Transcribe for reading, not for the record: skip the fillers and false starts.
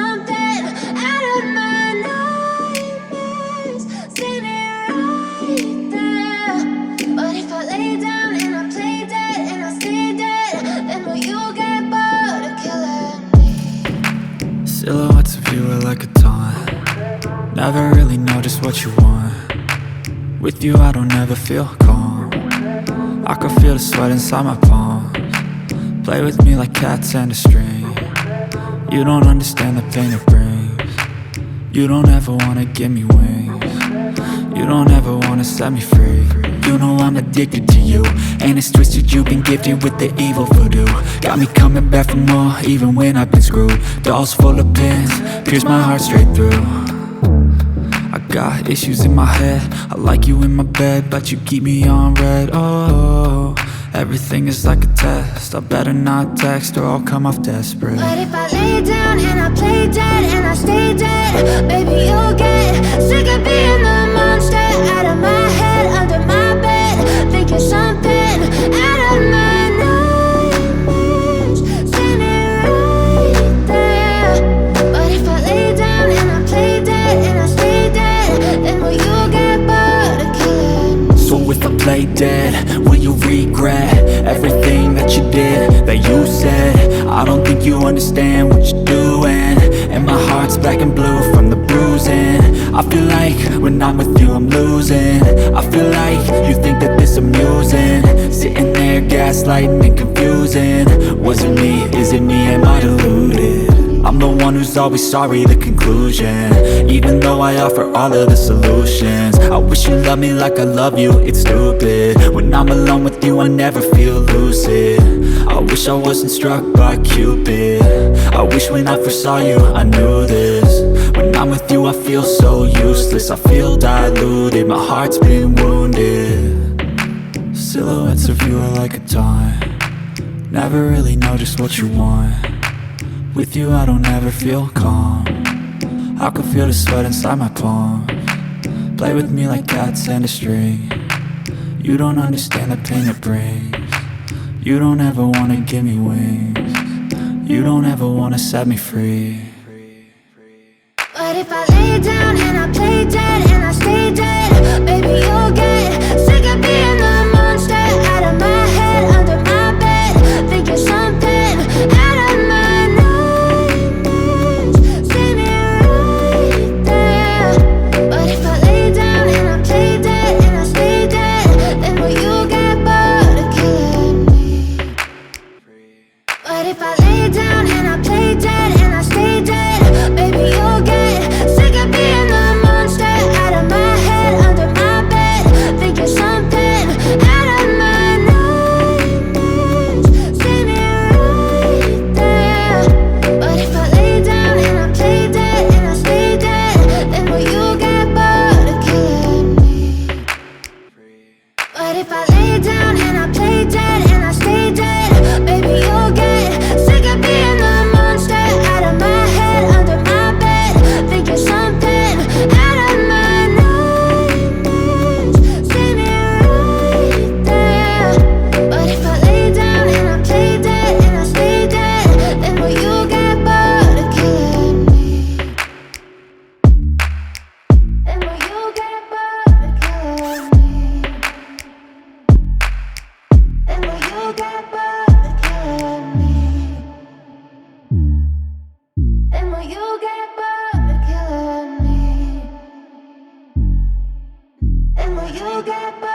something out of my nightmares, standing right there. But if I lay down and I play dead and I stay dead, then will you get bored of killing me? Silhouettes of you are like a taunt. Never really know just what you want. With you I don't ever feel calm. I can feel the sweat inside my palms. Play with me like cats and a string. You don't understand the pain it brings. You don't ever wanna give me wings. You don't ever wanna set me free. You know I'm addicted to you, and it's twisted, you've been gifted with the evil voodoo. Got me coming back for more, even when I've been screwed. Dolls full of pins, pierce my heart straight through. I got issues in my head, I like you in my bed, but you keep me on red. Oh, everything is like a test, I better not text or I'll come off desperate. But if I lay down and I play dead and I stay dead, baby you'll get sick of being the monster out of my head, under my bed, thinking something out of my nightmares, standing right there. But if I lay down and I play dead and I stay dead, then will you get bored of killing me? So if I play dead, will you regret everything that you did, that you said? I don't think you understand what you're doing, and my heart's black and blue from the bruising. I feel like when I'm with you I'm losing. I feel like you think that this amusing, sitting there gaslighting and confusing. Was it me? Is it me? Am I deluded? I'm the one who's always sorry, the conclusion, even though I offer all of the solutions. I wish you loved me like I love you, it's stupid. When I'm alone with you I never feel lucid. I wish I wasn't struck by Cupid. I wish when I first saw you I knew this. When I'm with you I feel so useless, I feel diluted, my heart's been wounded. Silhouettes of you are like a taunt. Never really know just what you want. With you I don't ever feel calm. I can feel the sweat inside my palms. Play with me like cats and a string. You don't understand the pain it brings. You don't ever wanna give me wings. You don't ever wanna set me free. But if I lay down and I play dead and I stay dead, baby you'll get sick of being the monster out of my head, under my bed, thinking something out of my nightmares, standing right there. But if I lay down and I play dead and I stay dead, then will you get bored of killing me? But if I lay down and I play dead and I stay dead, baby you'll get sick of being the monster out of my head, under my bed, thinking something out of my nightmares, standing right there. But if I lay down and I play dead and I stay dead, then will you get bored of killing me? But if I lay down and I play dead and I stay dead, baby you'll get sick of being the monster out of my head, under my bed, thinking something out of my nightmares, standing right there. But if I lay down and I play dead and I stay dead, then will you get bored of killing me? Then will you get bored of killing me? Then will you get bored of killing me? Then will you get bored of killing me? Then will you get bored?